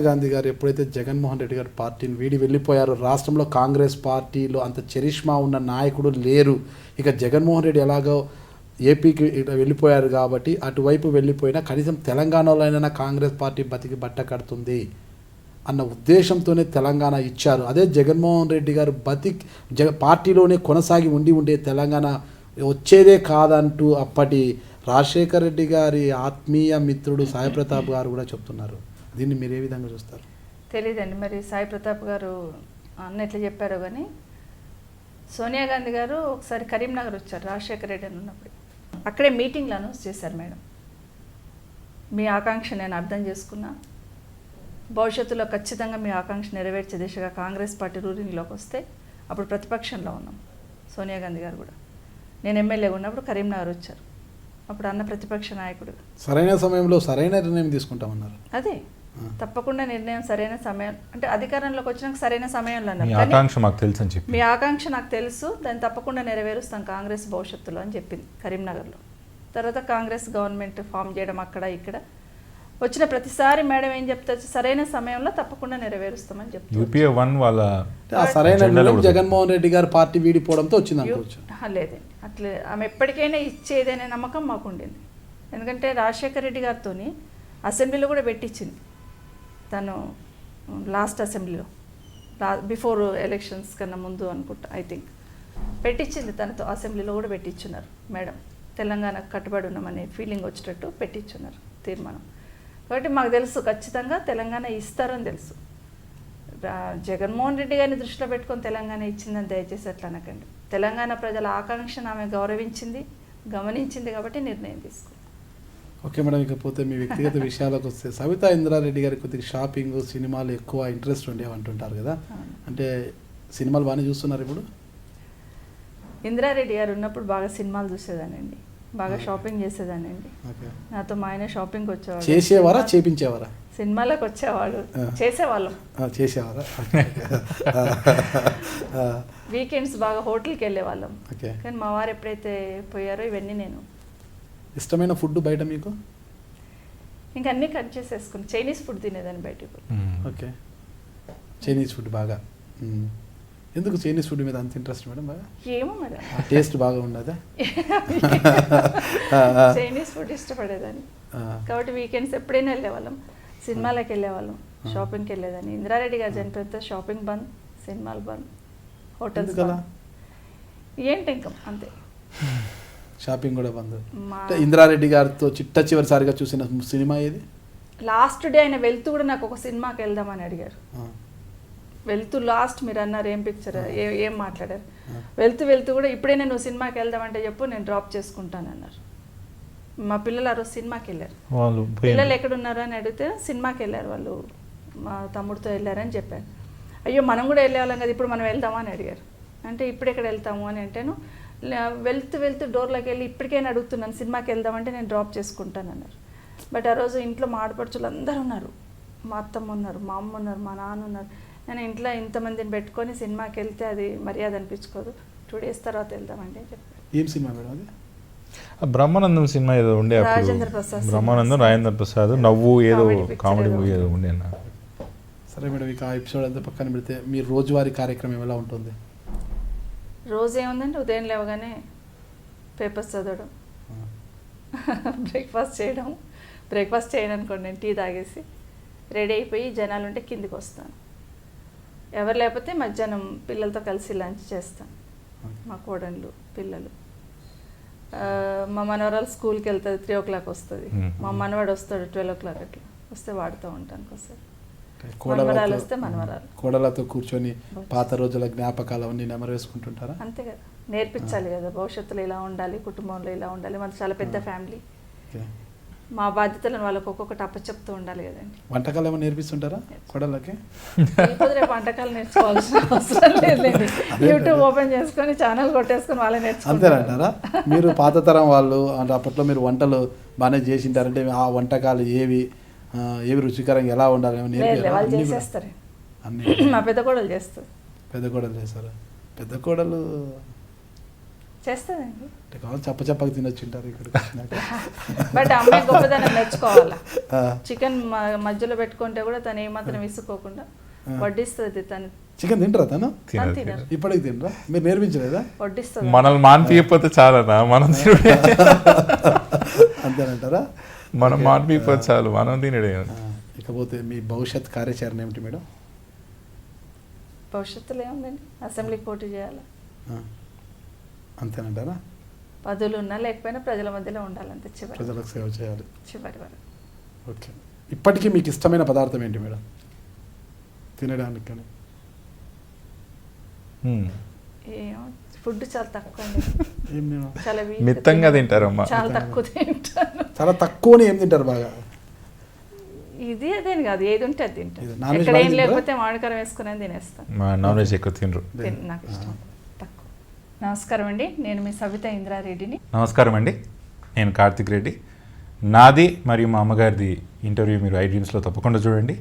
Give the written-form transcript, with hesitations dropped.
గాంధీ గారు ఎప్పుడైతే జగన్మోహన్ రెడ్డి గారు పార్టీని వీడి వెళ్ళిపోయారో, రాష్ట్రంలో కాంగ్రెస్ పార్టీలో అంత చరిష్మా ఉన్న నాయకుడు లేరు, ఇక జగన్మోహన్ రెడ్డి ఎలాగో ఏపీకి వెళ్ళిపోయారు కాబట్టి అటువైపు వెళ్ళిపోయినా కనీసం తెలంగాణలో కాంగ్రెస్ పార్టీ బతికి బట్ట కడుతుంది అన్న ఉద్దేశంతోనే తెలంగాణ ఇచ్చారు. అదే జగన్మోహన్ రెడ్డి గారు పార్టీలోనే కొనసాగి ఉండే తెలంగాణ వచ్చేదే కాదంటూ అప్పటి రాజశేఖర రెడ్డి గారి ఆత్మీయ మిత్రుడు సాయి ప్రతాప్ గారు కూడా చెప్తున్నారు. దీన్ని మీరు ఏ విధంగా చూస్తారు? తెలీదండి మరి సాయి ప్రతాప్ గారు అన్న ఎట్లా చెప్పారో కానీ, సోనియా గాంధీ గారు ఒకసారి కరీంనగర్ వచ్చారు రాజశేఖర రెడ్డి అని ఉన్నప్పుడు. అక్కడే మీటింగ్లు అనౌన్స్ చేశారు, మేడం మీ ఆకాంక్ష నేను అర్థం చేసుకున్నా, భవిష్యత్తులో ఖచ్చితంగా మీ ఆకాంక్ష నెరవేర్చే దిశగా కాంగ్రెస్ పార్టీ రూలింగ్లోకి వస్తే, అప్పుడు ప్రతిపక్షంలో ఉన్నాం సోనియా గాంధీ గారు కూడా, నేను ఎమ్మెల్యేగా ఉన్నప్పుడు కరీంనగర్ వచ్చారు. అప్పుడు అన్న ప్రతిపక్ష నాయకుడు సరైన సమయంలో సరైన నిర్ణయం తీసుకుంటామన్నారు. అదే తప్పకుండా నిర్ణయం సరైన సమయం అంటే అధికారంలోకి వచ్చినాక సరైన సమయంలో అన్నారు. మీ ఆకాంక్ష మాకు తెలుసు అని చెప్పి, మీ ఆకాంక్ష నాకు తెలుసు, దాన్ని తప్పకుండా నెరవేరుస్తాం కాంగ్రెస్ భవిష్యత్తులో అని చెప్పింది కరీంనగర్లో. తర్వాత కాంగ్రెస్ గవర్నమెంట్ ఫామ్ చేయడం అక్కడ ఇక్కడ వచ్చిన ప్రతిసారి మేడం ఏం చెప్తారు, సరైన సమయంలో తప్పకుండా నెరవేరుస్తామని చెప్తారు. యూపీఏ 1 వాళ్ళ సరైన నిర్ణయం జగన్మోహన్ రెడ్డి గారు పార్టీ వీడిపోవడంతో వచ్చింది అనుకోవచ్చు. లేదండి అట్లే, ఆమె ఎప్పటికైనా ఇచ్చేదనే నమ్మకం మాకు ఉండింది. ఎందుకంటే రాజశేఖర రెడ్డి గారితో అసెంబ్లీలో కూడా పెట్టించింది తను, లాస్ట్ అసెంబ్లీలో బిఫోర్ ఎలక్షన్స్ కన్నా ముందు అనుకుంటా, ఐ థింక్ పెట్టించింది తనతో, అసెంబ్లీలో కూడా పెట్టించున్నారు మేడం. తెలంగాణకు కట్టుబడి ఉన్నామనే ఫీలింగ్ వచ్చేటట్టు పెట్టించున్నారు తీర్మానం. కాబట్టి మాకు తెలుసు ఖచ్చితంగా తెలంగాణ ఇస్తారని తెలుసు. జగన్మోహన్ రెడ్డి గారిని దృష్టిలో పెట్టుకొని తెలంగాణ ఇచ్చిందని దయచేసి అట్లా అనకండి. తెలంగాణ ప్రజల ఆకాంక్షను ఆమె గౌరవించింది, గమనించింది కాబట్టి నిర్ణయం తీసుకుంది. ఓకే మేడం, ఇకపోతే మీ వ్యక్తిగత విషయాలకు వస్తే, సవితా ఇంద్రారెడ్డి గారికి కొద్దిగా షాపింగ్ సినిమాలు ఎక్కువ ఇంట్రెస్ట్ ఉండేవంటుంటారు కదా, అంటే సినిమాలు బాగానే చూస్తున్నారు ఇప్పుడు? ఇంద్రారెడ్డి గారు ఉన్నప్పుడు బాగా సినిమాలు చూసేదానండి, బాగా షాపింగ్ చేసేదానండి. నాతో మా ఆయన షాపింగ్కి వచ్చేవాడు. చేసేవారా చేపించేవారా? సినిమాలకు వచ్చేవాడు, చేసేవాళ్ళం. చేసేవారా? వీకెండ్స్ బాగా హోటల్కి వెళ్ళేవాళ్ళం. కానీ మా వారు ఎప్పుడైతే పోయారో ఇవన్నీ నేను. ఇష్టమైన ఫుడ్ బయట మీకు? ఇంకా అన్నీ కట్ చేసేసుకుని చైనీస్ ఫుడ్ తినేదాన్ని బయటకు. ఓకే, చైనీస్ ఫుడ్ బాగా. ఎందుకు చైనీస్ ఫుడ్ మీద అంత ఇంట్రెస్ట్ మేడం? బాగా ఏమో మరి, టేస్ట్ బాగా ఉండదా? చైనీస్ ఫుడ్ ఇష్టపడేదాన్ని కాబట్టి వీకెండ్స్ ఎప్పుడైనా వెళ్ళేవాళ్ళం, సినిమాలకు వెళ్ళేవాళ్ళం, షాపింగ్కి వెళ్ళేదాన్ని. ఇంద్రారెడ్డి గారు చనిపోతే షాపింగ్ బంద్, సినిమాలు బంద్, హోటల్స్ ఏంటి ఇంకా అంతే, షాపింగ్ కూడా బంద్. ఇంద్రారెడ్డి గారితో చివరిసారిగా చూసిన సినిమా ఏది? లాస్ట్ డే ఆయన వెళ్తూ కూడా నాకు ఒక సినిమాకి వెళ్దామని అడిగారు. వెళ్తూ లాస్ట్ మీరు అన్నారు ఏం పిక్చర్ ఏం మాట్లాడారు, వెళ్తూ కూడా ఇప్పుడైనా నువ్వు సినిమాకి వెళ్దామంటే చెప్పు నేను డ్రాప్ చేసుకుంటాను అన్నారు. మా పిల్లలు ఆ రోజు సినిమాకి వెళ్ళారు. పిల్లలు ఎక్కడున్నారు అని అడిగితే సినిమాకి వెళ్ళారు వాళ్ళు, మా తమ్ముడితో వెళ్ళారని చెప్పారు. అయ్యో మనం కూడా వెళ్ళేవాళ్ళం కదా, ఇప్పుడు మనం వెళ్దామా అని అడిగారు. అంటే ఇప్పుడు ఎక్కడ వెళ్తాము అని అంటేను, వెళ్తూ డోర్లోకి వెళ్ళి ఇప్పటికైనా అడుగుతున్నాను సినిమాకి వెళ్దామంటే నేను డ్రాప్ చేసుకుంటాను అన్నారు. బట్ ఆ రోజు ఇంట్లో మా ఆడపడుచులు అందరూ ఉన్నారు, మా అత్తమ్మ ఉన్నారు, మా అమ్మ ఉన్నారు, మా నాన్న ఉన్నారు. నేను ఇంట్లో ఇంతమందిని పెట్టుకొని సినిమాకి వెళ్తే అది మర్యాద అనిపించుకోదు, 2 days తర్వాత వెళ్దామండి అని చెప్పారు. ఏం సినిమా మేడం అది? బ్రహ్మానందం సినిమా ఏదో ఉండే, బ్రహ్మానందం రాజేంద్ర ప్రసాద్ నవ్వు ఏదో కామెడీ మూవీ ఏదో ఉండే. సరే మేడం, ఇక ఆ ఎపిసోడ్ అంతా పక్కన పెడితే మీ రోజువారీ కార్యక్రమం ఎలా ఉంటుంది? రోజు ఏముందంటే ఉదయం లేవగానే పేపర్స్ చదవడం, బ్రేక్ఫాస్ట్ చేయడం అనుకోండి, నేను టీ తాగేసి రెడీ అయిపోయి జనాలు ఉంటే కిందికి వస్తాను. ఎవరు లేకపోతే మధ్యాహ్నం పిల్లలతో కలిసి లంచ్ చేస్తాను. మా కోడళ్ళు పిల్లలు, మా మనవరాలు స్కూల్కి వెళ్తుంది, 3 o'clock వస్తుంది. మా మనవాడు వస్తాడు 12 o'clock అట్లా వస్తే వాడుతూ ఉంటాను ఒకసారి. మనవరాలు వస్తే మనవరాలు, కోడలతో కూర్చొని పాత రోజుల జ్ఞాపకాలు అవన్నీ నెమరు వేసుకుంటుంటారా? అంతే కదా, నేర్పించాలి కదా, భవిష్యత్తులో ఇలా ఉండాలి, కుటుంబంలో ఇలా ఉండాలి. మన చాలా పెద్ద ఫ్యామిలీ, మా బాధ్యతలను వాళ్ళకి ఒక్కొక్కటి అప్పచెప్తూ ఉండాలి కదండి. వంటకాలు ఏమైనా నేర్పిస్తుంటారా కోడళ్ళకి? రేపు వంటకాలు నేర్చుకోవాల్సిన అవసరం లేదు, యూట్యూబ్ ఓపెన్ చేసుకొని ఛానల్ కొట్టేసుకొని వాళ్ళే నేర్చుకుంటారు. అంతేనంటారా? మీరు పాత తరం వాళ్ళు అంటే అప్పట్లో మీరు వంటలు బాగానే చేసింటారంటే ఆ వంటకాలు ఏవి రుచికరంగా ఎలా ఉండాలి వాళ్ళు చేసేస్తారు. మా పెద్ద కోడలు చేస్తారు. పెద్ద కోడలు చేస్తారు. పెద్ద కోడలు చేస్తుందండి. అంటే కావాలి చప్పచప్పకి తినొచ్చుంటారు ఇక్కడికి వచ్చినాక. బట్ అమ్మాయి గొప్పదనం మెచ్చుకోవాలా. ఆ, చికెన్ మధ్యలో పెట్టుకుంటే కూడా తను ఏమాత్రం విసుకోకుండా వడ్డిస్తుంది. తను చికెన్ తింటారా తను? తను తినదు. తినదు, ఇప్పటికి తినరా? మీరు నేర్పించలేదా? వడ్డిస్తుంది. మనల్ని మాన్పియకపోతే చాలనా, మనం తినడే. అంతేనంటారా? మనం మాన్పియకపోతే చాలు, మనం తినడే. ఇకపోతే మీ భవిష్యత్ కార్యాచరణ ఏమిటి మేడం? భవిష్యత్తులో ఏముందండి, అసెంబ్లీకి పోటీ చేయాలి. ఆ, అంతేనంటారా? పదవులు ఉన్నా లేకపోయినా ప్రజల మధ్యలో ఉండాలంతే చివరి ప్రజలకు సేవ చేయాలి. వరకు. ఓకే. ఇప్పటికీ మీకు ఇష్టమైన పదార్థం ఏంటి మేడం తినడానికి? కానీ ఏమో ఫుడ్ చాలా తక్కువ అండి, ఏం నేను చాలా weak. మిత్తంగా తింటారమ్మా. చాలా తక్కువ తింటాను. చాలా తక్కువని ఏం తింటారు బాగా? ఇది అదేని కాదు, ఏది ఉంటే అది తింటాను. ఇది నాన్ వెజ్ ఎక్కడ బాగా ఏం తింటారా? లేకపోతే మామిడికారం వేసుకుని తినేస్తాను. నాన్ వెజ్ ఎక్కువ తినరు. నాకు ఇష్టం తక్కువ. నమస్కారం అండి, నేను మీ సవిత ఇంద్రారెడ్డిని. నమస్కారం అండి, నేను కార్తిక్ రెడ్డి. నాది మరియు మా అమ్మగారిది ఇంటర్వ్యూ మీరు ఐ డ్రీమ్స్లో తప్పకుండా చూడండి.